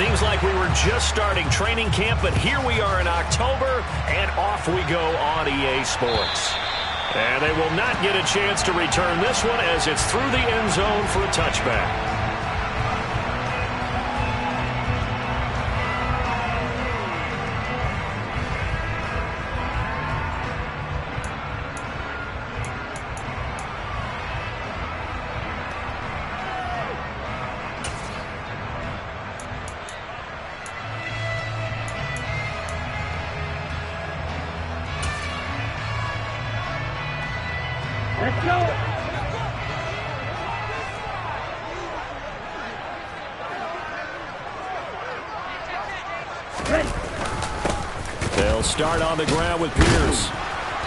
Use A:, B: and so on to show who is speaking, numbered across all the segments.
A: Seems like we were just starting training camp, but here we are in October, and off we go on EA Sports. And they will not get a chance to return this one as it's through the end zone for a touchback.
B: Let's go.
A: They'll start on the ground with Pierce.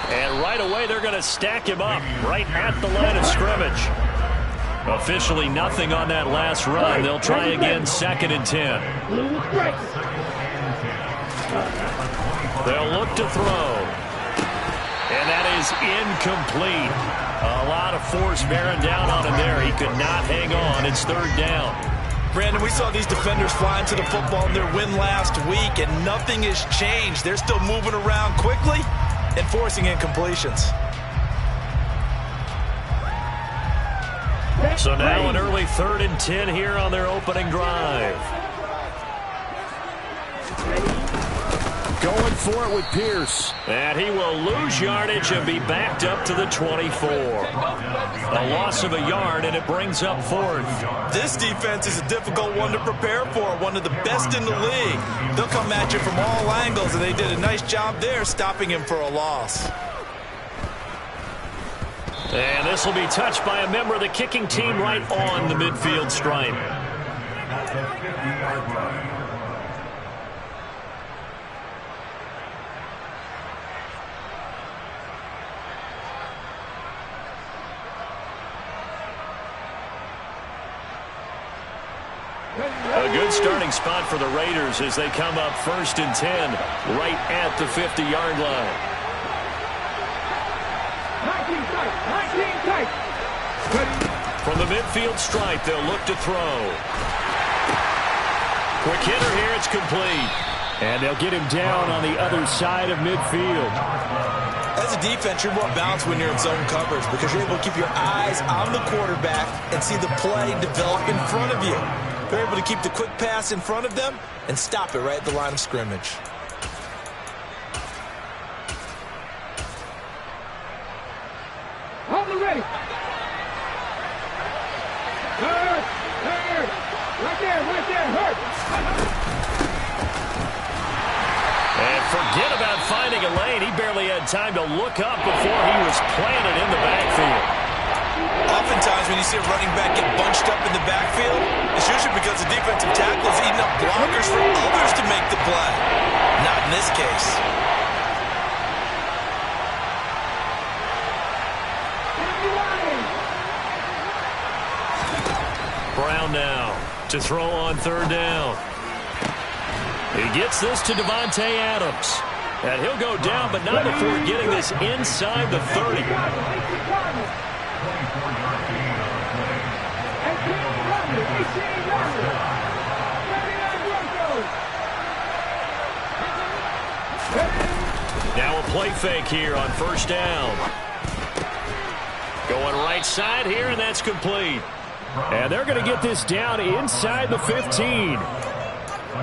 A: And right away, they're going to stack him up right at the line of scrimmage. Officially nothing on that last run. They'll try again 2nd and 10. They'll look to throw. And that is incomplete. A lot of force bearing down on him there. He could not hang on. It's 3rd down.
C: Brandon, we saw these defenders flying to the football in their win last week, and nothing has changed. They're still moving around quickly and forcing incompletions.
A: So now an early 3rd and 10 here on their opening drive. Going for it with Pierce. And he will lose yardage and be backed up to the 24. A loss of a yard, and it brings up 4th.
C: This defense is a difficult one to prepare for, one of the best in the league. They'll come at you from all angles, and they did a nice job there stopping him for a loss.
A: And this will be touched by a member of the kicking team right on the midfield stripe. A good starting spot for the Raiders as they come up 1st and 10 right at the 50-yard line.
B: 19 tight.
A: From the midfield stripe, they'll look to throw. Quick hitter here, it's complete. And they'll get him down on the other side of midfield.
C: As a defense, you're more balanced when you're in zone coverage because you're able to keep your eyes on the quarterback and see the play develop in front of you. They're able to keep the quick pass in front of them and stop it right at the line of scrimmage.
B: Hold the ready. Hurt. Right there, hurt.
A: And forget about finding a lane. He barely had time to look up before he was planted in the backfield.
C: Oftentimes when you see a running back get bunched up in the backfield, it's usually because the defensive tackle is eating up blockers for others to make the play. Not in this case.
A: Brown now to throw on 3rd down. He gets this to Devontae Adams. And he'll go down, but not before getting this inside the 30. Now a play fake here on 1st down. Going right side here, and that's complete. And they're going to get this down inside the 15.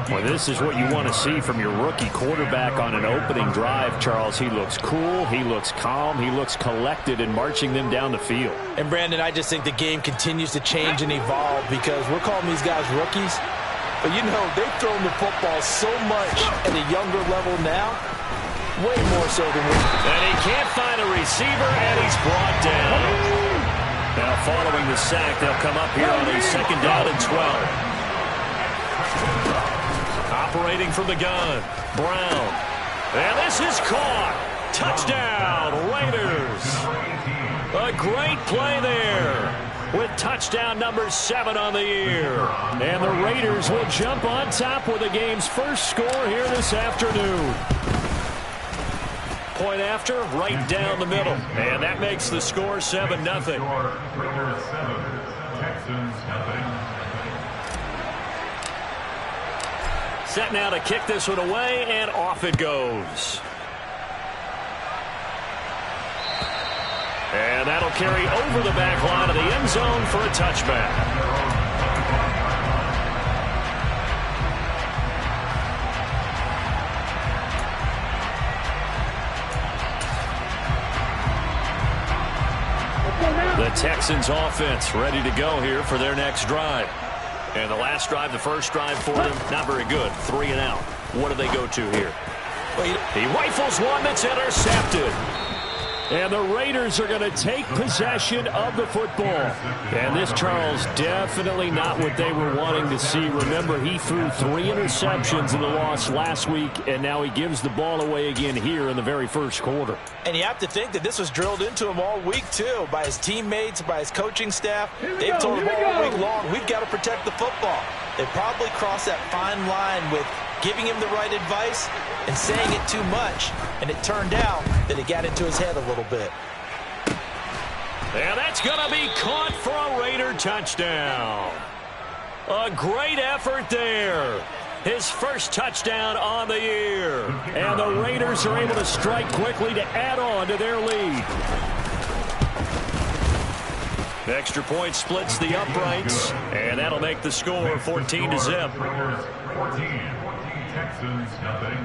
A: Well, this is what you want to see from your rookie quarterback on an opening drive, Charles. He looks cool, he looks calm, he looks collected in marching them down the field.
C: And, Brandon, I just think the game continues to change and evolve because we're calling these guys rookies. But, you know, they've thrown the football so much at a younger level now, way more so than we.
A: And he can't find a receiver, and he's brought down. Now, following the sack, they'll come up here on a 2nd down and 12. Operating from the gun, Brown. And this is caught. Touchdown, Raiders. A great play there with touchdown number 7 on the year. And the Raiders will jump on top with the game's first score here this afternoon. Point after, right down the middle. And that makes the score 7-0.
D: Raiders 7, Texans 0.
A: Set now to kick this one away, and off it goes. And that'll carry over the back line of the end zone for a touchback. The Texans offense ready to go here for their next drive. And the last drive, the first drive for them, not very good. 3 and out. What do they go to here? He rifles one that's intercepted. And the Raiders are going to take possession of the football. And this, Charles, definitely not what they were wanting to see. Remember, he threw 3 interceptions in the loss last week, and now he gives the ball away again here in the very first quarter.
C: And you have to think that this was drilled into him all week, too, by his teammates, by his coaching staff. They've told him all week long, we've got to protect the football. They probably crossed that fine line with giving him the right advice and saying it too much. And it turned out that it got into his head a little bit.
A: And that's going to be caught for a Raider touchdown. A great effort there. His first touchdown on the year. And the Raiders are able to strike quickly to add on to their lead. The extra point splits the uprights, and that'll make the score 14-0.
D: 14, Texans, nothing.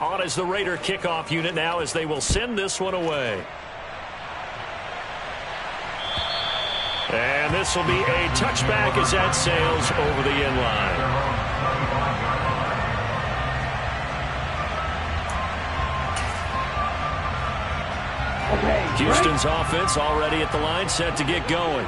A: On is the Raider kickoff unit now as they will send this one away. And this will be a touchback as that sails over the end line. Houston's offense already at the line, set to get going.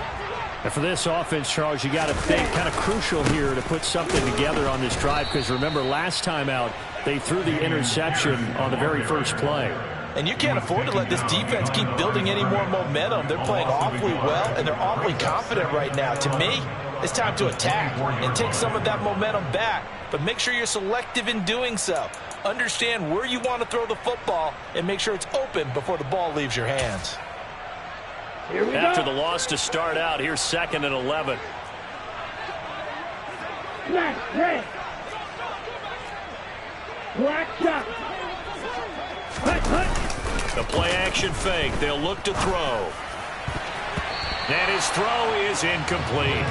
E: And for this offense, Charles, you got to think kind of crucial here to put something together on this drive, because remember last time out they threw the interception on the very first play.
C: And you can't afford to let this defense keep building any more momentum. They're playing awfully well, and they're awfully confident right now. To me, it's time to attack and take some of that momentum back. But make sure you're selective in doing so. Understand where you want to throw the football and make sure it's open before the ball leaves your hands.
A: After the loss to start out, here's 2nd and 11.
B: Black shot.
A: The play action fake. They'll look to throw. And his throw is incomplete.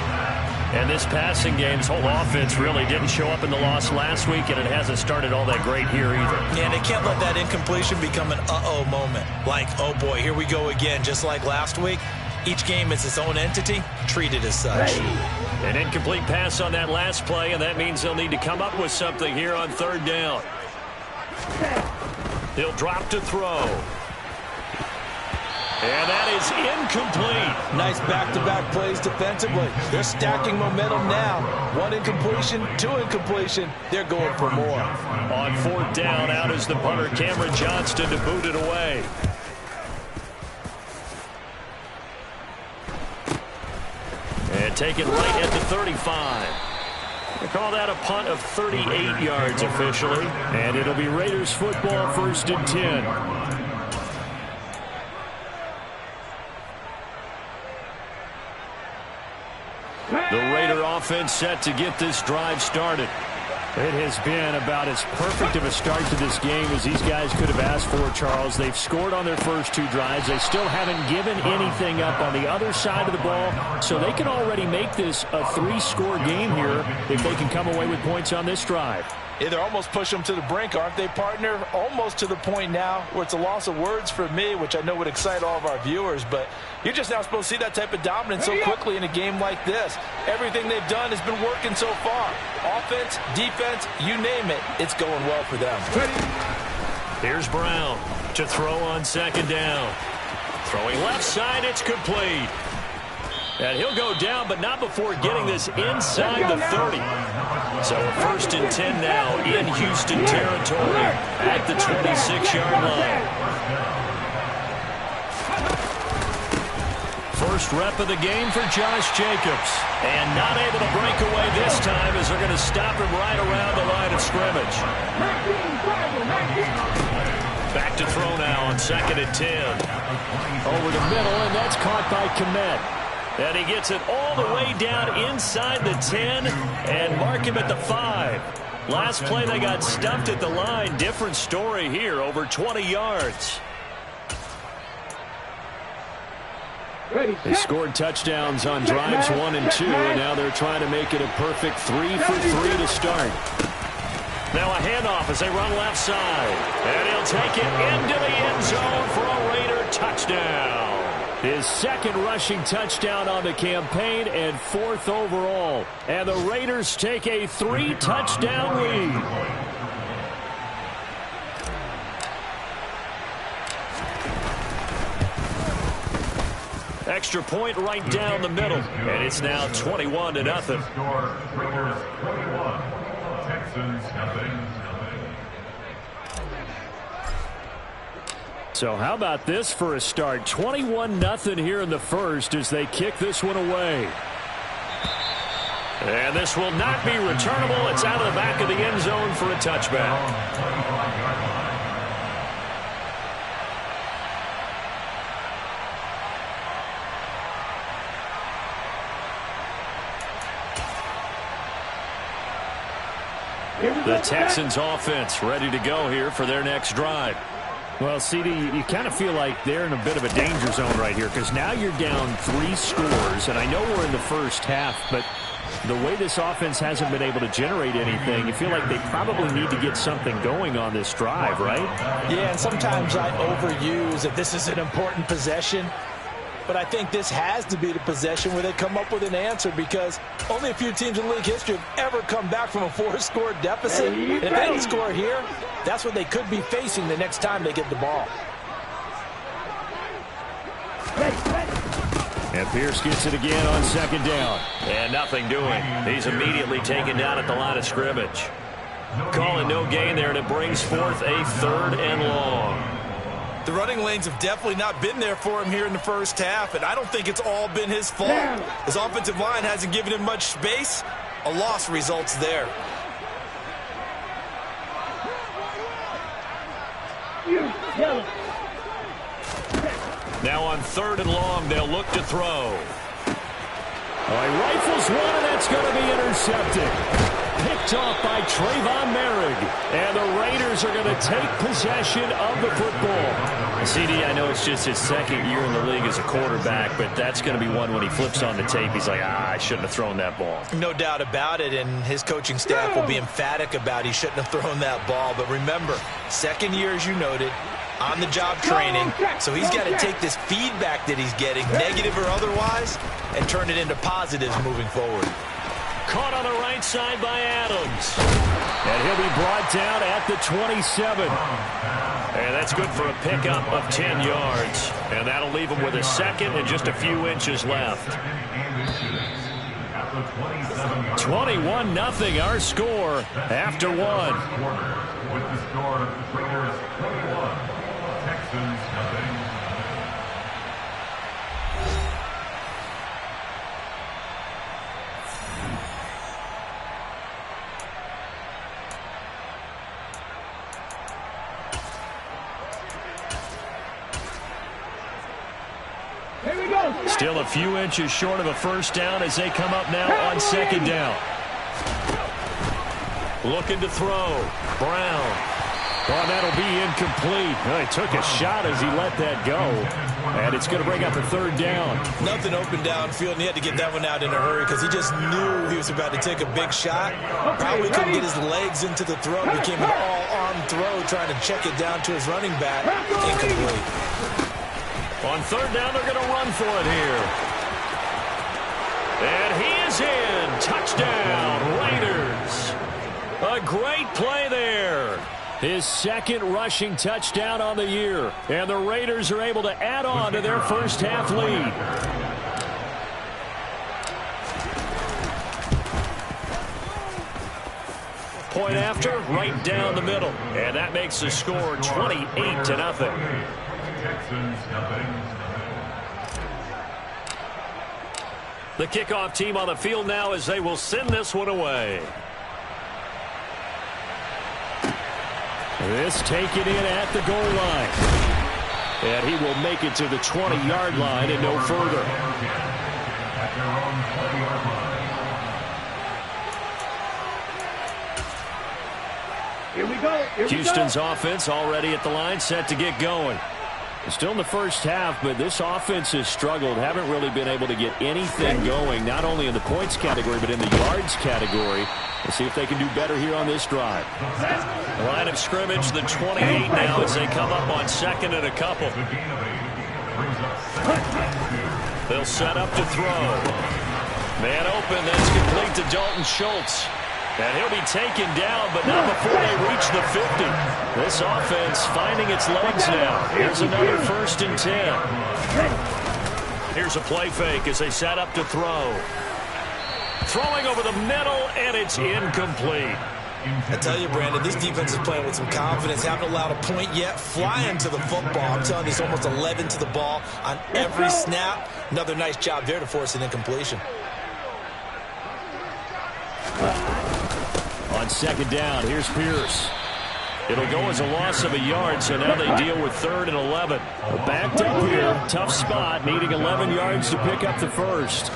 A: And this passing game's whole offense really didn't show up in the loss last week, and it hasn't started all that great here either.
C: And they can't let that incompletion become an uh-oh moment. Like, oh boy, here we go again, just like last week. Each game is its own entity, treat it as such.
A: An incomplete pass on that last play, and that means they'll need to come up with something here on 3rd down. He'll drop to throw. And that is incomplete.
C: Nice back-to-back plays defensively. They're stacking momentum now. 1 incompletion, 2 incompletion. They're going for more.
A: On 4th down, out is the punter, Cameron Johnston, to boot it away. And take it right at the 35. They call that a punt of 38 yards officially. And it'll be Raiders football, 1st and 10. The Raider offense set to get this drive started.
E: It has been about as perfect of a start to this game as these guys could have asked for, Charles. They've scored on their first 2 drives. They still haven't given anything up on the other side of the ball, so they can already make this a 3-score game here if they can come away with points on this drive.
C: Yeah, they're almost pushing them to the brink, aren't they, partner? Almost to the point now where it's a loss of words for me, which I know would excite all of our viewers, but you're just now supposed to see that type of dominance so quickly in a game like this. Everything they've done has been working so far. Offense, defense, you name it, it's going well for them.
A: Here's Brown to throw on 2nd down. Throwing left side, it's complete. And he'll go down, but not before getting this inside the 30. So 1st and 10 now in Houston territory at the 26-yard line. First rep of the game for Josh Jacobs. And not able to break away this time as they're going to stop him right around the line of scrimmage. Back to throw now on 2nd and 10.
E: Over the middle, and that's caught by Kmet.
A: And he gets it all the way down inside the 10 and mark him at the 5. Last play they got stuffed at the line. Different story here, over 20 yards.
E: They scored touchdowns on drives 1 and 2, and now they're trying to make it a perfect 3 for 3 to start.
A: Now a handoff as they run left side. And he'll take it into the end zone for a Raider touchdown.
E: His second rushing touchdown on the campaign and 4th overall. And the Raiders take a 3-touchdown lead.
A: Extra point right down the middle. And it's now 21-0.
D: Raiders 21, Texans nothing.
E: So how about this for a start? 21-0 here in the first as they kick this one away.
A: And this will not be returnable. It's out of the back of the end zone for a touchback. The Texans offense ready to go here for their next drive.
E: Well, CD, you kind of feel like they're in a bit of a danger zone right here because now you're down 3 scores, and I know we're in the first half, but the way this offense hasn't been able to generate anything, you feel like they probably need to get something going on this drive, right?
C: Yeah, and sometimes I overuse that this is an important possession. But I think this has to be the possession where they come up with an answer because only a few teams in league history have ever come back from a 4-score deficit. And if they don't score here, that's what they could be facing the next time they get the ball.
E: And Pierce gets it again on 2nd down.
A: And nothing doing. He's immediately taken down at the line of scrimmage. Calling no gain there, and it brings forth a 3rd and long.
C: The running lanes have definitely not been there for him here in the first half, and I don't think it's all been his fault. His offensive line hasn't given him much space. A loss results there.
A: Now on 3rd and long, they'll look to throw.
E: He rifles one, and that's going to be intercepted. Picked off by Trayvon Merrick. And the Raiders are going to take possession of the football.
A: CD, I know it's just his 2nd year in the league as a quarterback, but that's going to be one when he flips on the tape. He's like, I shouldn't have thrown that ball.
C: No doubt about it, and his coaching staff will be emphatic about he shouldn't have thrown that ball. But remember, 2nd year, as you noted, on-the-job training, so he's got to take this feedback that he's getting, negative or otherwise, and turn it into positives moving forward.
A: Caught on the right side by Adams.
E: And he'll be brought down at the 27.
A: And that's good for a pickup of 10 yards. And that'll leave him with a 2nd and just a few inches left.
E: 21-0 our score after 1.
D: With the score, Raiders 21, Texans nothing.
A: Still a few inches short of a 1st down as they come up now on 2nd down. Looking to throw. Brown.
E: Oh, that'll be incomplete. Well, he took a shot as he let that go. And it's going to bring up a 3rd down.
C: Nothing open downfield, and he had to get that one out in a hurry because he just knew he was about to take a big shot. Probably couldn't get his legs into the throw. Became an all-arm throw, trying to check it down to his running back. Incomplete.
A: On 3rd down, they're going to run for it here. And he is in. Touchdown, Raiders. A great play there.
E: His 2nd rushing touchdown on the year. And the Raiders are able to add on to their first half lead.
A: Point after, right down the middle. And that makes the score 28-0.
D: Texans nothing.
A: The kickoff team on the field now as they will send this one away.
E: This taken in at the goal line. And he will make it to the 20-yard line and no further.
D: at their own 20-yard line.
B: Here we go.
E: Houston's offense already at the line, set to get going. Still in the first half, but this offense has struggled. Haven't really been able to get anything going, not only in the points category, but in the yards category. Let's see if they can do better here on this drive.
A: The line of scrimmage, the 28 now as they come up on second and a couple. They'll set up to throw. Man open, that's complete to Dalton Schultz. And he'll be taken down, but not before they reach the 50. This offense finding its legs now. Here's another 1st and 10. Here's a play fake as they set up to throw. Throwing over the middle, and it's incomplete.
C: I tell you, Brandon, this defense is playing with some confidence. Haven't allowed a point yet. Flying to the football. I'm telling you, it's almost 11 to the ball on every snap. Another nice job there to force an incompletion.
E: On second down, here's Pierce. It'll go as a loss of a yard, so now they deal with 3rd and 11. Backed up here, tough spot, needing 11 yards to pick up the first.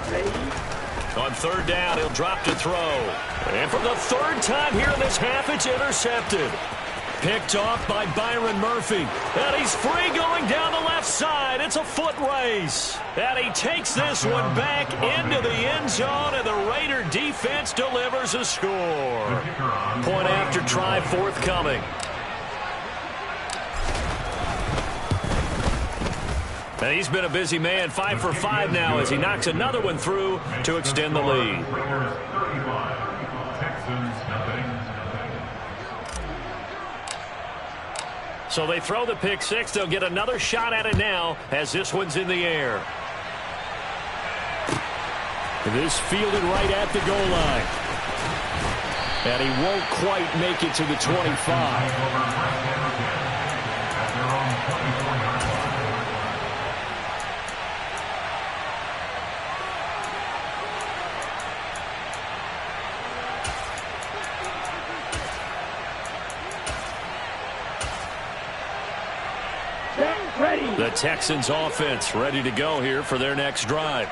A: On 3rd down, he'll drop to throw. And for the 3rd time here in this half, it's intercepted. Picked off by Byron Murphy. And he's free going down the left side. It's a foot race. And he takes this one back into the end zone, and the Raider defense delivers a score. Point after try forthcoming. And he's been a busy man, 5 for 5 now as he knocks another one through to extend the lead. So they throw the pick six. They'll get another shot at it now as this one's in the air.
E: This fielded right at the goal line. And he won't quite make it to the 25. The Texans offense ready to go here for their next drive.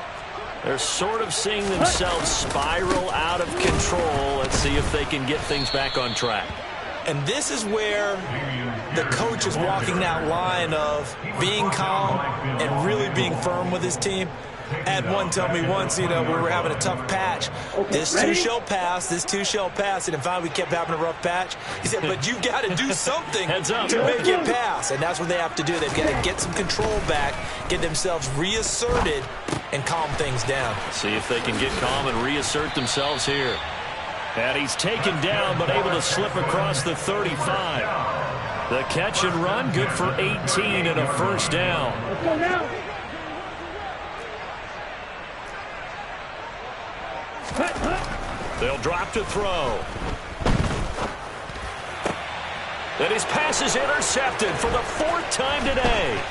E: They're sort of seeing themselves spiral out of control. Let's see if they can get things back on track.
C: And this is where the coach is walking that line of being calm and really being firm with his team. I had one tell me once, we were having a tough patch. This too shall pass, this too shall pass. And finally we kept having a rough patch. He said, but you got to do something to make it pass. And that's what they have to do. They've got to get some control back, get themselves reasserted, and calm things down.
A: See if they can get calm and reassert themselves here. And he's taken down, but able to slip across the 35. The catch and run, good for 18 and a first down.
B: Let's go now.
A: They'll drop to throw. And his pass is intercepted for the 4th time today.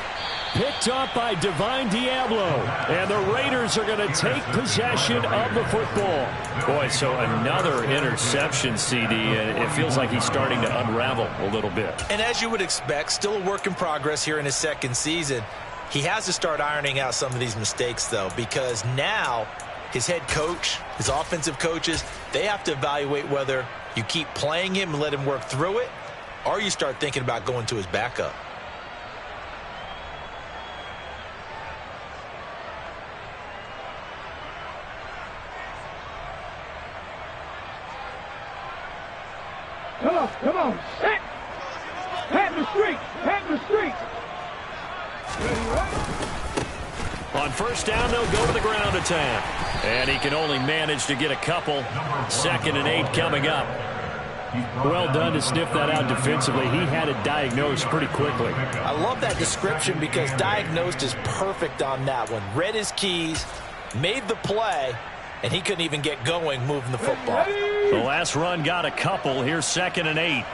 E: Picked up by Divine Diablo. And the Raiders are going to take possession of the football.
A: Boy, so another interception, CD, and it feels like he's starting to unravel a little bit.
C: And as you would expect, still a work in progress here in his 2nd season. He has to start ironing out some of these mistakes, though, because now his head coach, his offensive coaches, they have to evaluate whether you keep playing him and let him work through it, or you start thinking about going to his backup.
B: Come on. Set. Pat the street.
A: On 1st down, they'll go to the ground attack. And he can only manage to get a couple. 2nd and 8 coming up.
E: Well done to sniff that out defensively. He had it diagnosed pretty quickly.
C: I love that description because diagnosed is perfect on that one. Read his keys, made the play, and he couldn't even get going moving the football.
A: The last run got a couple. Here's 2nd and 8.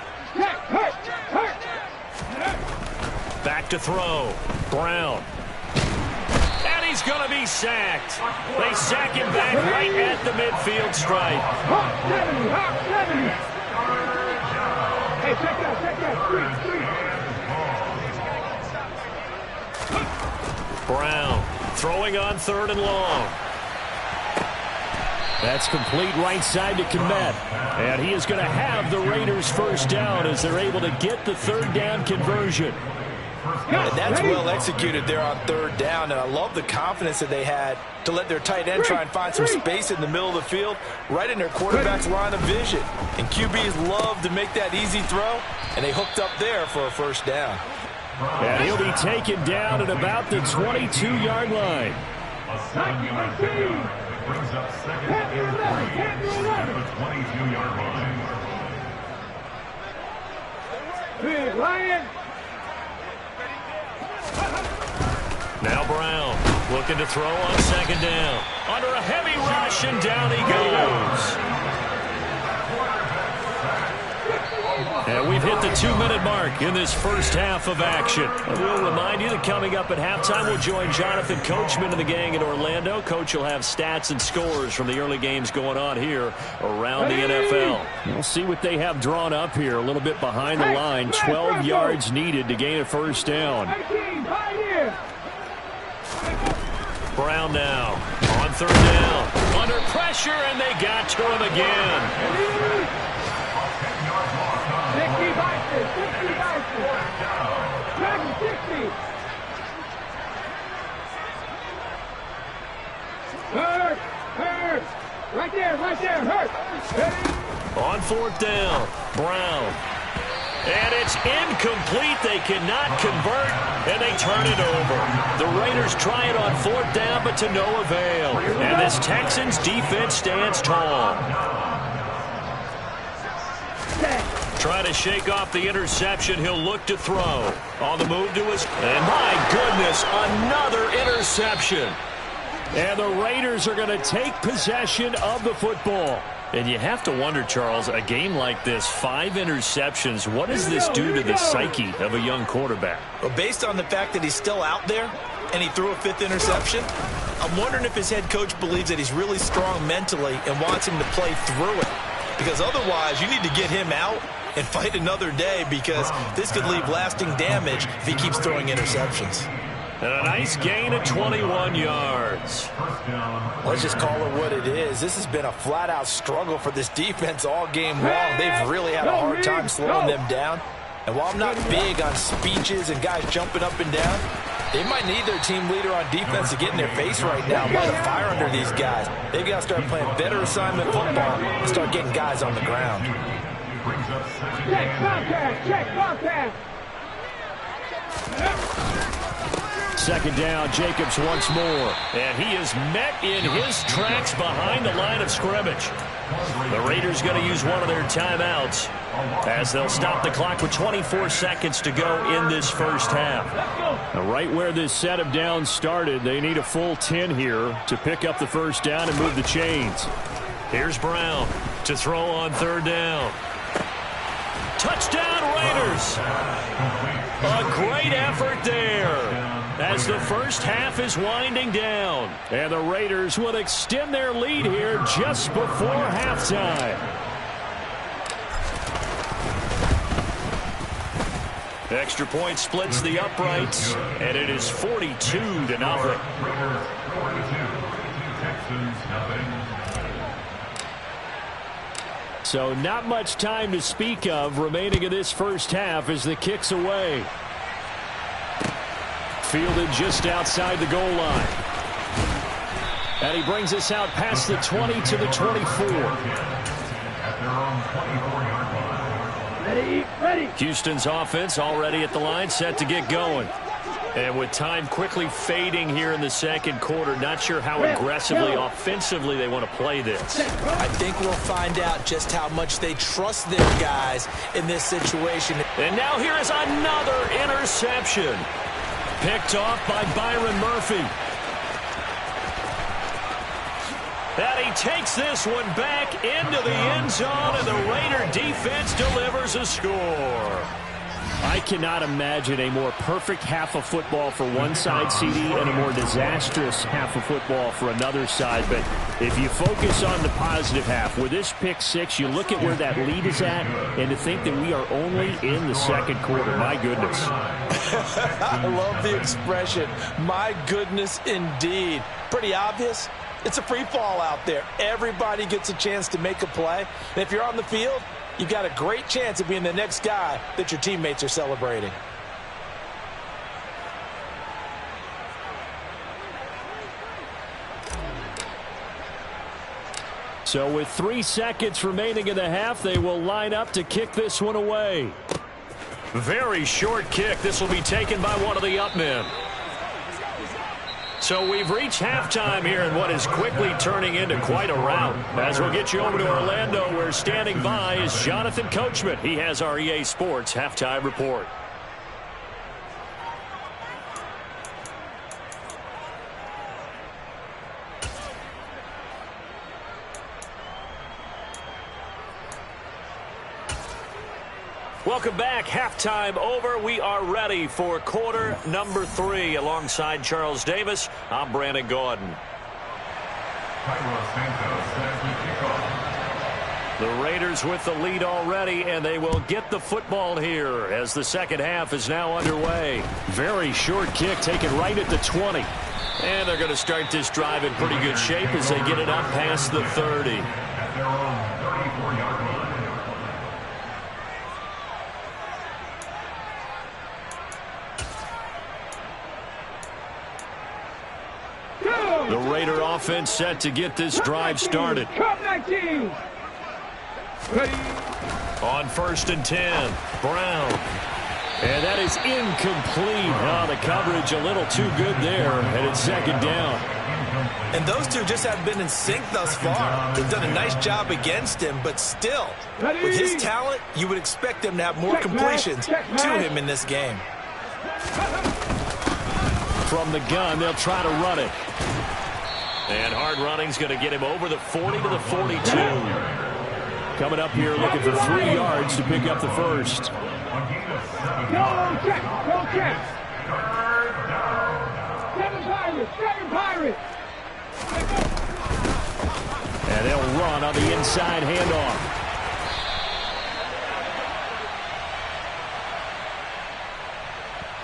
A: Back to throw. Brown. And he's going to be sacked. They sack him back right at the midfield stripe.
B: Hawk 70. Hey, check that. Street.
A: Brown throwing on 3rd and long.
E: That's complete right side to Kmet. And he is going to have the Raiders first down as they're able to get the third down conversion.
C: And that's well executed there on third down. And I love the confidence that they had to let their tight end try and find some space in the middle of the field, right in their quarterback's line of vision. And QBs love to make that easy throw, and they hooked up there for a first down.
E: And he'll be taken down at about the 22-yard line.
D: A 7-yard brings up second and 3 at the 22-yard line.
B: Big Lion.
A: Now Brown looking to throw on second down. Under a heavy rush, and down he goes. And we've hit the 2-minute mark in this first half of action. And we'll remind you that coming up at halftime, we'll join Jonathan Coachman and the gang in Orlando. Coach will have stats and scores from the early games going on here around the NFL.
E: We'll see what they have drawn up here. A little bit behind the line. 12 yards needed to gain a first down.
A: Brown now on third down. Under pressure, and they got to him again.
B: 60 boxes, 60 boxes. 60. Hurt. Right there, hurt.
A: On fourth down, Brown. And it's incomplete. They cannot convert, and they turn it over. The Raiders try it on fourth down, but to no avail. And this Texans defense stands tall. Trying to shake off the interception. He'll look to throw. On the move to his... And my goodness, another interception.
E: And the Raiders are going to take possession of the football.
A: And you have to wonder, Charles, a game like this, 5 interceptions, what does this do to the psyche of a young quarterback?
C: Well, based on the fact that he's still out there and he threw a 5th interception, I'm wondering if his head coach believes that he's really strong mentally and wants him to play through it. Because otherwise, you need to get him out and fight another day, because this could leave lasting damage if he keeps throwing interceptions.
A: And a nice gain of 21 yards.
C: Let's just call it what it is. This has been a flat-out struggle for this defense all game long. They've really had a hard time slowing them down. And while I'm not big on speeches and guys jumping up and down, they might need their team leader on defense to get in their face right now, light a fire under these guys. They've got to start playing better assignment football and start getting guys on the ground.
B: Check contact.
E: Second down, Jacobs once more.
A: And he is met in his tracks behind the line of scrimmage. The Raiders going to use one of their timeouts as they'll stop the clock with 24 seconds to go in this first half.
E: Now, right where this set of downs started, they need a full 10 here to pick up the first down and move the chains.
A: Here's Brown to throw on third down. Touchdown, Raiders! A great effort there as the first half is winding down.
E: And the Raiders will extend their lead here just before halftime.
A: Extra point splits the uprights, and it is 42-0.
E: So not much time to speak of remaining in this first half as the kick's away. Fielded just outside the goal line. And he brings us out past the 20 to the 24.
B: Ready.
A: Houston's offense already at the line, set to get going. And with time quickly fading here in the second quarter, not sure how aggressively, offensively they want to play this.
C: I think we'll find out just how much they trust their guys in this situation.
A: And now here is another interception. Picked off by Byron Murphy. And he takes this one back into the end zone, and the Raider defense delivers a score.
E: I cannot imagine a more perfect half of football for one side, CD, and a more disastrous half of football for another side. But if you focus on the positive half, with this pick six, you look at where that lead is at, and to think that we are only in the second quarter. My goodness.
C: I love the expression. My goodness, indeed. Pretty obvious. It's a free fall out there. Everybody gets a chance to make a play. And if you're on the field, you've got a great chance of being the next guy that your teammates are celebrating.
E: So with 3 seconds remaining in the half, they will line up to kick this one away.
A: Very short kick. This will be taken by one of the up men. So we've reached halftime here in what is quickly turning into quite a rout. As we'll get you over to Orlando, where standing by is Jonathan Coachman. He has our EA Sports halftime report. Welcome back. Halftime over. We are ready for quarter number 3. Alongside Charles Davis, I'm Brandon Gaudin. The Raiders with the lead already, and they will get the football here as the second half is now underway.
E: Very short kick taken right at the 20.
A: And they're going to start this drive in pretty good shape as they get it up past the 30.
D: At their own 34-yard line.
E: The Raider offense set to get this drive started.
A: On 1st and 10, Brown.
E: And that is incomplete. Oh, the coverage a little too good there, and it's second down.
C: And those two just haven't been in sync thus far. They've done a nice job against him, but still, with his talent, you would expect them to have more completions to him in this game.
E: From the gun, they'll try to run it.
A: And hard running's going to get him over the 40 to the 42.
E: Coming up here looking for 3 yards to pick up the first.
B: Go check. Seven Pirates.
E: And they'll run on the inside handoff.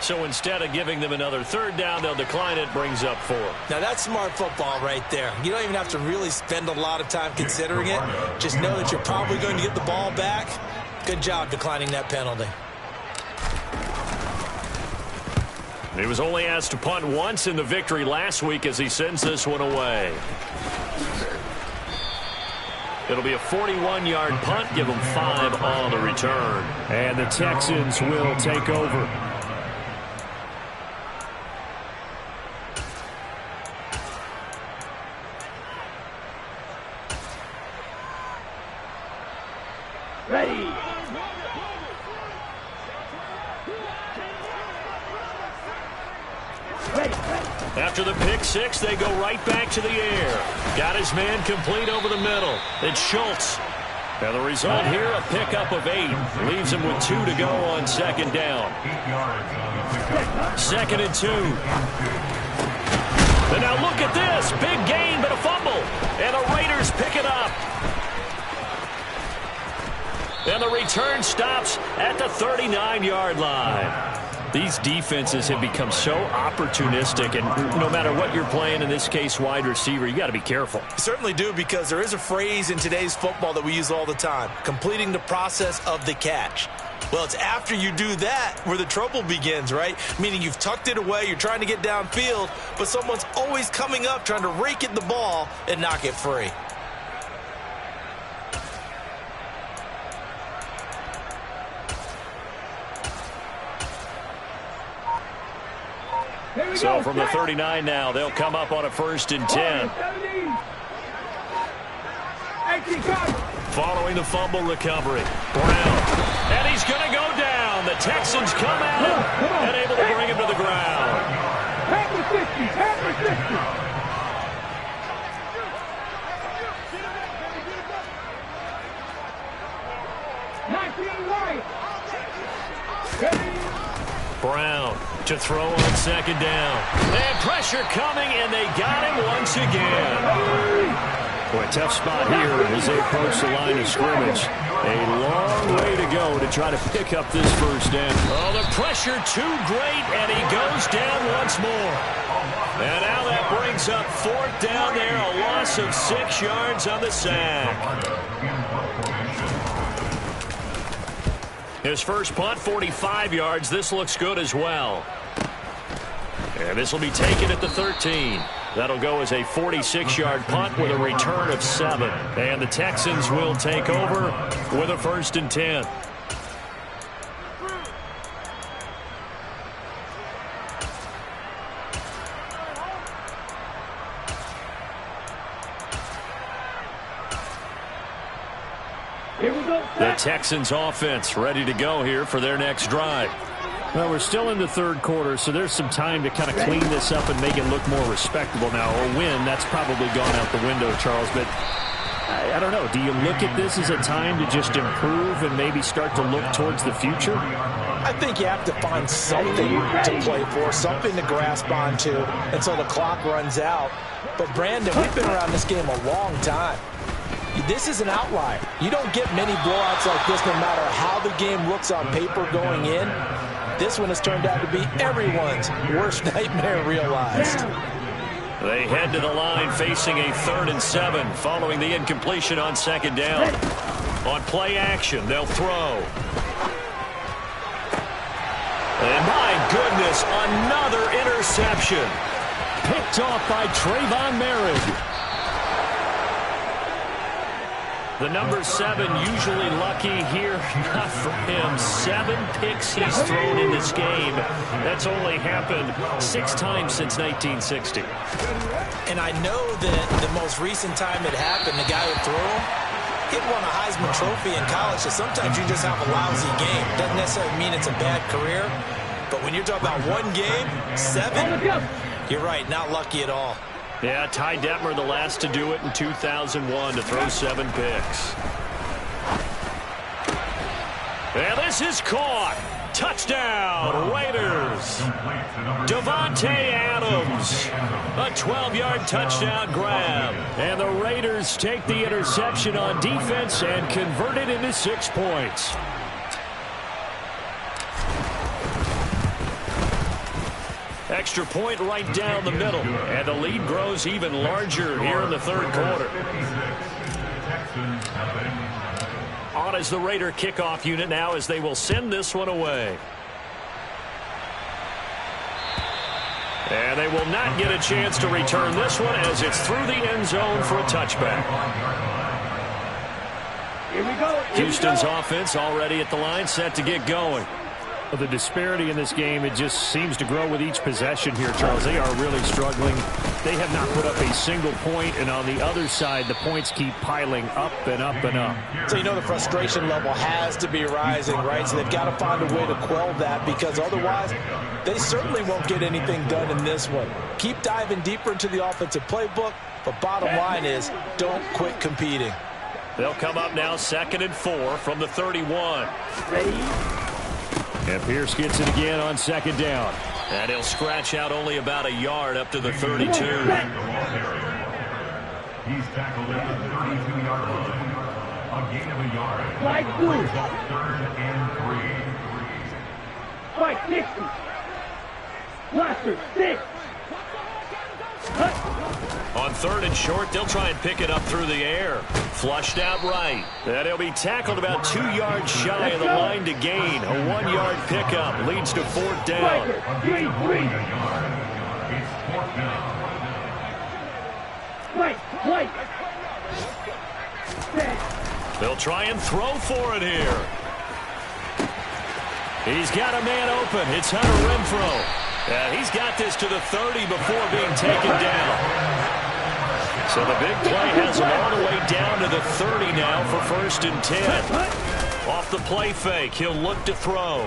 A: So instead of giving them another third down, they'll decline it, brings up 4.
C: Now, that's smart football right there. You don't even have to really spend a lot of time considering it. Just know that you're probably going to get the ball back. Good job declining that penalty.
A: He was only asked to punt once in the victory last week as he sends this one away. It'll be a 41-yard punt, give them 5 on the return.
E: And the Texans will take over.
B: Ready.
A: After the pick 6, they go right back to the air. Got his man complete over the middle. It's Schultz. And the result here, a pickup of 8. Leaves him with 2 to go on second down. 2nd and 2. And now look at this. Big gain, but a fumble. And the Raiders pick it up. And the return stops at the 39-yard line. These defenses have become so opportunistic, and no matter what you're playing, in this case wide receiver, you got to be careful.
C: You certainly do, because there is a phrase in today's football that we use all the time: completing the process of the catch. Well, it's after you do that where the trouble begins, right? Meaning you've tucked it away, you're trying to get downfield, but someone's always coming up trying to rake at the ball and knock it free.
A: So from the 39 now, they'll come up on a 1st and 10. Following the fumble recovery, Brown. And he's going to go down. The Texans come out and able to bring him to the ground. Brown to throw on second down. And pressure coming, and they got him once again.
E: Boy, tough spot here as they approach the line of scrimmage. A long way to go to try to pick up this first down.
A: Oh, the pressure too great, and he goes down once more. And now that brings brings up 4th down there, a loss of 6 yards on the sack. His first punt, 45 yards. This looks good as well. And this will be taken at the 13. That'll go as a 46-yard punt with a return of 7. And the Texans will take over with a 1st and 10. The Texans offense ready to go here for their next drive.
E: Well, we're still in the 3rd quarter, so there's some time to kind of clean this up and make it look more respectable now. Or win, that's probably gone out the window, Charles. But I don't know. Do you look at this as a time to just improve and maybe start to look towards the future?
C: I think you have to find something to play for, something to grasp onto until the clock runs out. But, Brandon, we've been around this game a long time. This is an outlier. You don't get many blowouts like this no matter how the game looks on paper going in. This one has turned out to be everyone's worst nightmare realized.
A: They head to the line facing a 3rd and 7 following the incompletion on 2nd down. On play action, they'll throw. And my goodness, another interception.
E: Picked off by Trayvon Merritt.
A: The number 7 usually lucky here, not for him. 7 picks he's thrown in this game. That's only happened 6 times since 1960.
C: And I know that the most recent time it happened, the guy who threw him, he won a Heisman Trophy in college, so sometimes you just have a lousy game. Doesn't necessarily mean it's a bad career, but when you're talking about one game, 7, you're right, not lucky at all.
A: Yeah, Ty Detmer, the last to do it in 2001 to throw 7 picks. And this is caught. Touchdown, Raiders. Davante Adams. A 12-yard touchdown grab. And the Raiders take the interception on defense and convert it into 6 points. Extra point right down the middle. And the lead grows even larger here in the 3rd quarter. On is the Raider kickoff unit now as they will send this one away. And they will not get a chance to return this one as it's through the end zone for a touchback.
B: Here we go.
A: Houston's offense already at the line, set to get going.
E: The disparity in this game, it just seems to grow with each possession here, Charles. They are really struggling. They have not put up a single point, and on the other side, the points keep piling up and up and up.
C: So you know the frustration level has to be rising, right? So they've got to find a way to quell that because otherwise they certainly won't get anything done in this one. Keep diving deeper into the offensive playbook, but bottom line is don't quit competing.
A: They'll come up now 2nd and 4 from the 31.
E: And Pierce gets it again on 2nd down.
A: And he'll scratch out only about a yard up to the 32.
D: He's tackled at the 32-yard line. A gain of a yard.
B: Like blue.
D: 3rd and 3.
B: Spike 60. Cluster 6.
A: On 3rd and short, they'll try and pick it up through the air. Flushed out right. And he'll be tackled about 2 yards shy of the line to gain. A 1-yard pickup leads to 4th down.
B: 3.
D: It's 4th down.
B: White.
A: They'll try and throw for it here. He's got a man open. It's Hunter Renfrow. And he's got this to the 30 before being taken down. So the big play has him all the way down to the 30 now for 1st and 10. Off the play fake, he'll look to throw.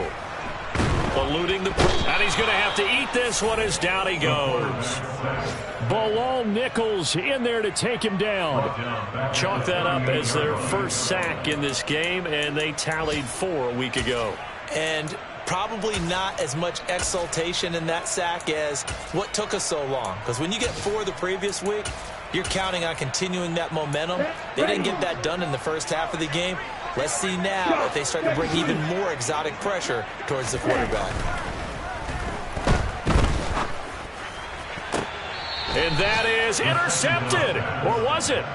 A: Eluding the... And he's going to have to eat this one as down he goes.
E: Bilal Nichols in there to take him down.
A: Chalk that up as their first sack in this game, and they tallied 4 a week ago.
C: And probably not as much exultation in that sack as what took us so long. Because when you get 4 the previous week, you're counting on continuing that momentum. They didn't get that done in the first half of the game. Let's see now if they start to bring even more exotic pressure towards the quarterback.
A: And that is intercepted. Or was it?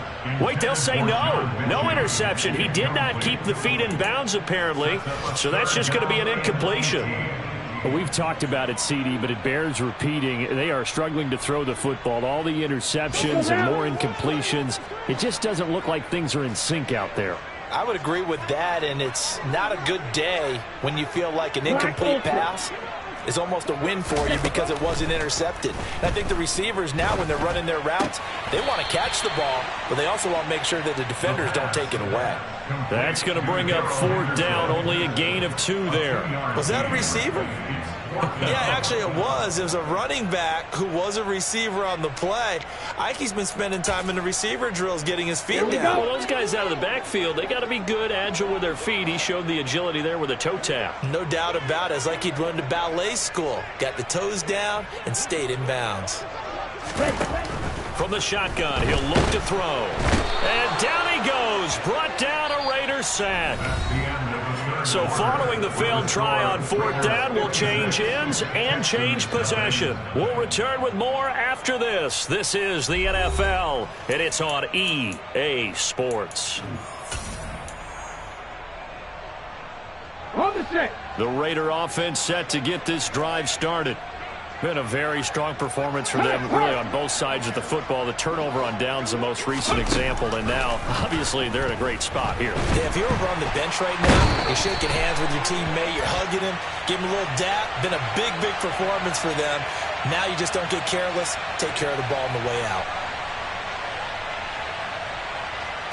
A: Wait, they'll say no. No interception. He did not keep the feet in bounds, apparently. So that's just going to be an incompletion.
E: Well, we've talked about it, CD, but it bears repeating. They are struggling to throw the football. All the interceptions and more incompletions. It just doesn't look like things are in sync out there.
C: I would agree with that, and it's not a good day when you feel like an incomplete pass is almost a win for you because it wasn't intercepted. And I think the receivers now, when they're running their routes, they want to catch the ball, but they also want to make sure that the defenders don't take it away.
A: That's going to bring up 4th down. Only a gain of 2 there.
C: Was that a receiver? Yeah, actually it was. It was a running back who was a receiver on the play. Ike's been spending time in the receiver drills getting his feet down.
A: Well, those guys out of the backfield, they got to be good, agile with their feet. He showed the agility there with a toe tap.
C: No doubt about it. It's like he'd run to ballet school. Got the toes down and stayed in bounds.
A: From the shotgun, he'll look to throw. And down he goes. Brought down a Raider sack. So following the failed try on 4th down, we'll change ends and change possession. We'll return with more after this. This is the NFL, and it's on EA Sports.
B: On the set.
A: The Raider offense set to get this drive started. Been a very strong performance for them, really, on both sides of the football. The turnover on downs, the most recent example, and now, obviously, they're in a great spot here.
C: Yeah, if you're over on the bench right now, you're shaking hands with your teammate, you're hugging him, give him a little dap. Been a big, big performance for them. Now you just don't get careless. Take care of the ball on the way out.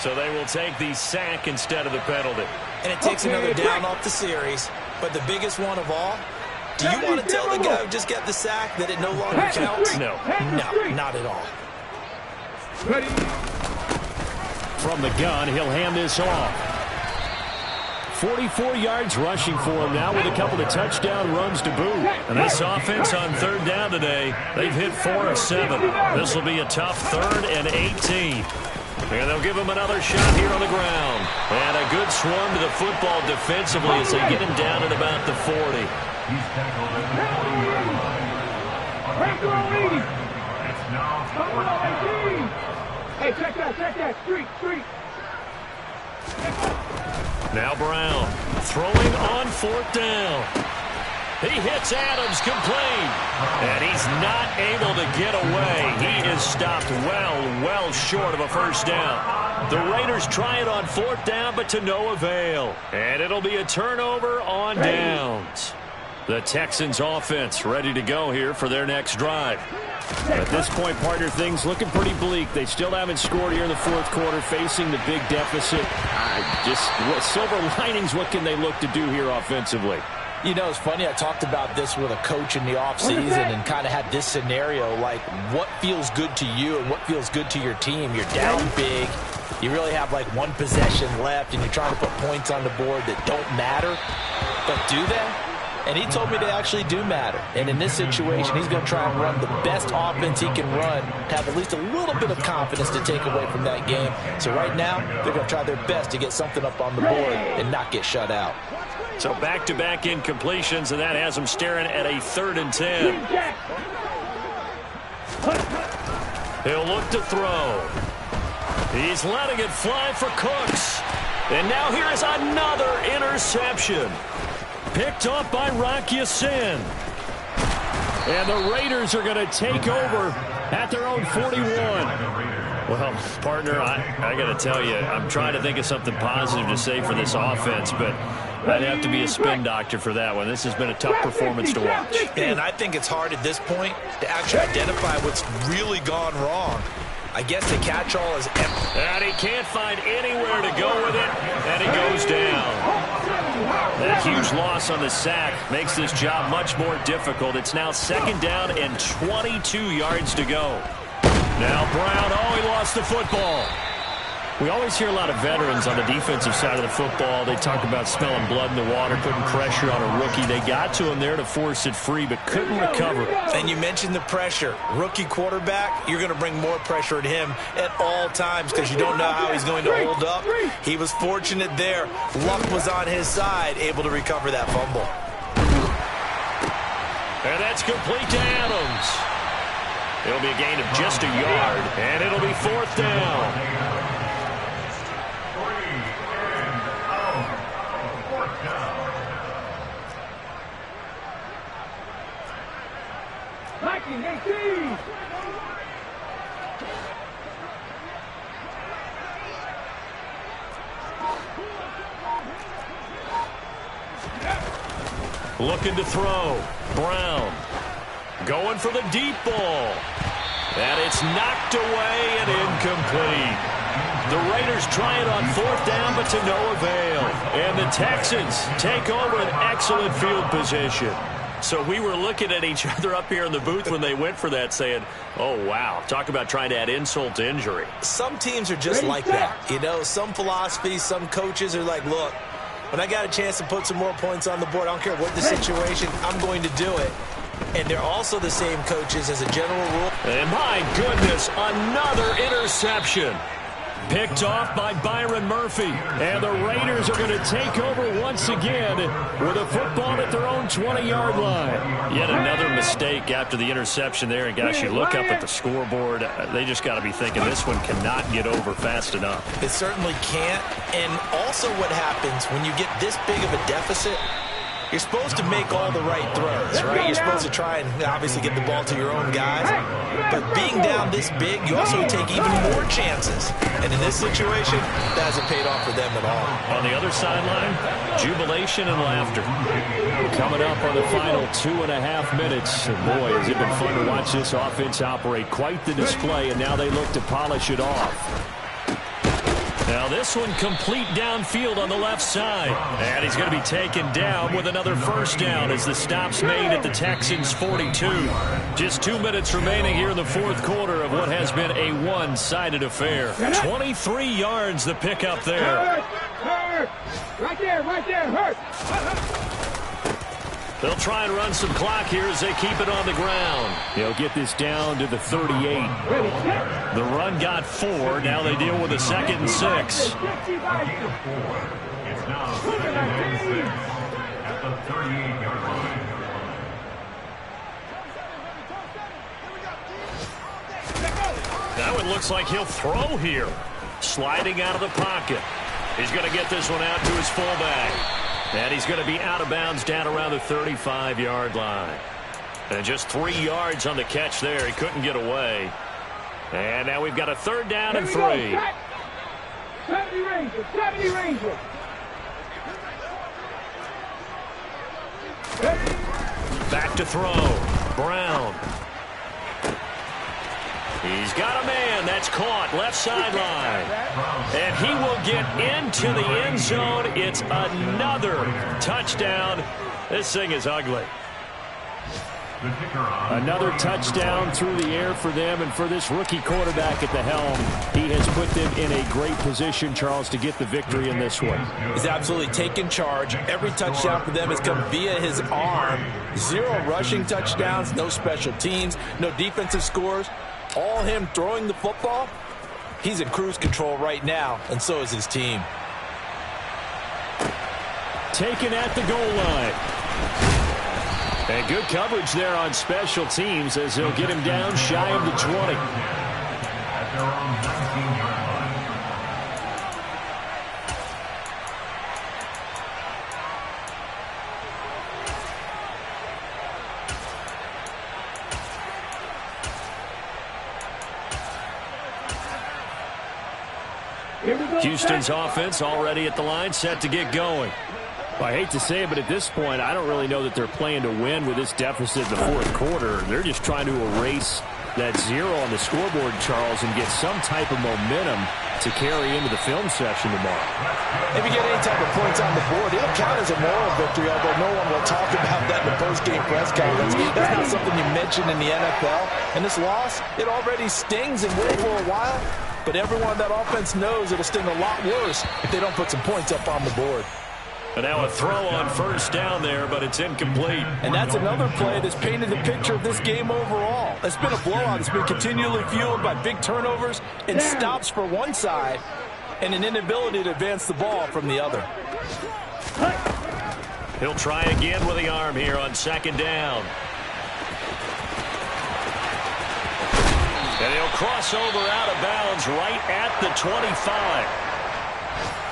A: So they will take the sack instead of the penalty.
C: And it takes another down off the series. But the biggest one of all, do you want to tell the guy who just got the sack that it no longer counts?
A: No.
C: No, not at all.
B: Ready.
E: From the gun, he'll hand this off. 44 yards rushing for him now with a couple of touchdown runs to boot.
A: And this offense on 3rd down today, they've hit 4 of 7. This will be a tough 3rd and 18. And they'll give him another shot here on the ground. And a good swarm to the football defensively as they get him down at about the 40.
D: He's tackled at the 40-yard line. It's now 4th.
B: Hey, check that. Street.
A: Now Brown throwing on 4th down. He hits Adams complete. And he's not able to get away. He is stopped well short of a 1st down. The Raiders try it on 4th down, but to no avail. And it'll be a turnover on downs. The Texans offense ready to go here for their next drive.
E: At this point, partner, things looking pretty bleak. They still haven't scored here in the 4th quarter, facing the big deficit. Silver linings, what can they look to do here offensively?
C: You know, it's funny, I talked about this with a coach in the offseason and kind of had this scenario, like what feels good to you and what feels good to your team. You're down big. You really have like one possession left, and you're trying to put points on the board that don't matter. But do they? And he told me they actually do matter. And in this situation, he's going to try and run the best offense he can run, have at least a little bit of confidence to take away from that game. So right now, they're going to try their best to get something up on the board and not get shut out.
A: So back-to-back incompletions, and that has them staring at a 3rd and 10. He'll look to throw. He's letting it fly for Cooks. And now here is another interception. Picked off by Rocky Sin. And the Raiders are going to take over at their own 41. Well, partner, I got to tell you, I'm trying to think of something positive to say for this offense, but I'd have to be a spin doctor for that one. This has been a tough performance to watch.
C: And I think it's hard at this point to actually identify what's really gone wrong. I guess the catch-all is empty.
A: And he can't find anywhere to go with it, and he goes down. That huge loss on the sack makes this job much more difficult. It's now 2nd down and 22 yards to go. Now Brown, he lost the football. We always hear a lot of veterans on the defensive side of the football. They talk about smelling blood in the water, putting pressure on a rookie. They got to him there to force it free, but couldn't recover.
C: And you mentioned the pressure. Rookie quarterback, you're going to bring more pressure at him at all times because you don't know how he's going to hold up. He was fortunate there. Luck was on his side, able to recover that fumble.
A: And that's complete to Adams. It'll be a gain of just a yard, and it'll be 4th down.
D: 4th down.
B: Viking 18.
A: Looking to throw. Brown going for the deep ball. And it's knocked away and incomplete. The Raiders try it on 4th down, but to no avail. And the Texans take over an excellent field position. So we were looking at each other up here in the booth when they went for that saying, oh, wow, talk about trying to add insult to injury.
C: Some teams are just like that. You know, some philosophies, some coaches are like, look, when I got a chance to put some more points on the board, I don't care what the situation, I'm going to do it. And they're also the same coaches as a general rule.
A: And my goodness, another interception. Picked off by Byron Murphy. And the Raiders are going to take over once again with a football at their own 20-yard line. Yet another mistake after the interception there. And gosh, you look up at the scoreboard, they just got to be thinking this one cannot get over fast enough.
C: It certainly can't. And also what happens when you get this big of a deficit, you're supposed to make all the right throws, right? You're supposed to try and obviously get the ball to your own guys. But being down this big, you also take even more chances. And in this situation, that hasn't paid off for them at all.
A: On the other sideline, jubilation and laughter. Coming up on the final 2.5 minutes. And boy, has it been fun to watch this offense operate. Quite the display, and now they look to polish it off. Now this one complete downfield on the left side. And he's going to be taken down with another 1st down as the stop's made at the Texans' 42. Just 2 minutes remaining here in the 4th quarter of what has been a one-sided affair. 23 yards the pickup there.
B: Hurt. Right there, hurt.
A: They'll try and run some clock here as they keep it on the ground. They'll get this down to the 38. The run got 4. Now they deal with a 2nd and 6.
D: It's now 2nd and 6 at the 38-yard line.
A: Now it looks like he'll throw here. Sliding out of the pocket. He's going to get this one out to his fullback. And he's going to be out of bounds down around the 35-yard line. And just 3 yards on the catch there. He couldn't get away. And now we've got a 3rd down and 3.
B: 70 Rangers.
A: Back to throw. Brown. He's got a man. That's caught. Left sideline. And he will get into the end zone. It's another touchdown. This thing is ugly. Another touchdown through the air for them, and for this rookie quarterback at the helm, he has put them in a great position, Charles, to get the victory in this one.
C: He's absolutely taken charge. Every touchdown for them has come via his arm. 0 rushing touchdowns, no special teams, no defensive scores. All him throwing the football. He's in cruise control right now, and so is his team.
A: Taken at the goal line. And good coverage there on special teams as they'll get him down shy of the 20.
D: At their own 19-yard line.
A: Houston's offense already at the line, set to get going.
E: Well, I hate to say it, but at this point, I don't really know that they're playing to win with this deficit in the 4th quarter. They're just trying to erase that 0 on the scoreboard, Charles, and get some type of momentum to carry into the film session tomorrow.
C: If you get any type of points on the board, it'll count as a moral victory, although no one will talk about that in the post-game press conference. That's not something you mention in the NFL. And this loss, it already stings and will for a while. But everyone that offense knows it'll sting a lot worse if they don't put some points up on the board.
A: And now a throw on 1st down there, but it's incomplete.
C: And that's another play that's painted the picture of this game overall. It's been a blowout. It's been continually fueled by big turnovers and stops for one side and an inability to advance the ball from the other.
A: He'll try again with the arm here on 2nd down. And he'll cross over out of bounds right at the 25.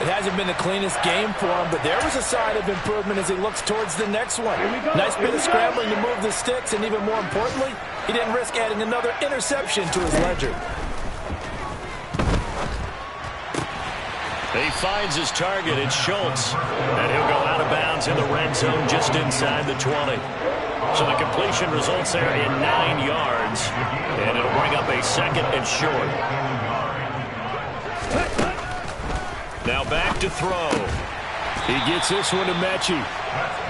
C: It hasn't been the cleanest game for him, but there was a sign of improvement as he looks towards the next one. Nice bit of scrambling to move the sticks, and even more importantly, he didn't risk adding another interception to his ledger.
A: He finds his target. It's Schultz. And he'll go out of bounds in the red zone just inside the 20. So the completion results there in 9 yards. And it'll bring up a 2nd and short. Now back to throw.
E: He gets this one to Mechie.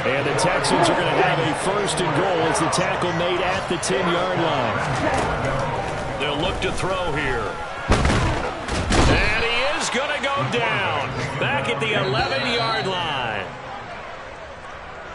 E: And the Texans are going to have a 1st and goal as the tackle made at the 10-yard line.
A: They'll look to throw here. And he is going to go down back at the 11-yard line.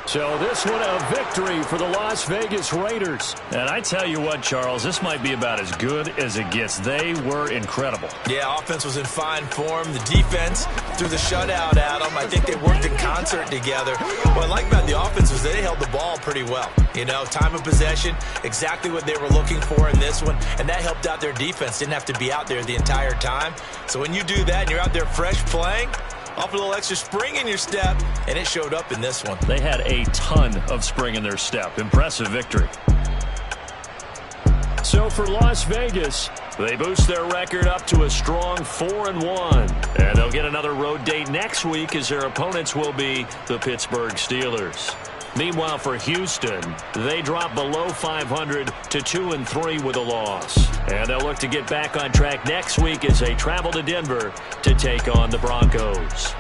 E: So this one a victory for the Las Vegas Raiders.
A: And I tell you what, Charles, this might be about as good as it gets. They were incredible.
C: Yeah, offense was in fine form. The defense threw the shutout at them. I think they worked in concert together. What I like about the offense was they held the ball pretty well. You know, time of possession, exactly what they were looking for in this one, and that helped out their defense. Didn't have to be out there the entire time. So when you do that and you're out there fresh playing, off a little extra spring in your step, and it showed up in this one.
A: They had a ton of spring in their step. Impressive victory.
E: So for Las Vegas,
A: they boost their record up to a strong 4-1. And they'll get another road date next week as their opponents will be the Pittsburgh Steelers. Meanwhile, for Houston, they drop below 500 to 2-3 with a loss. And they'll look to get back on track next week as they travel to Denver to take on the Broncos.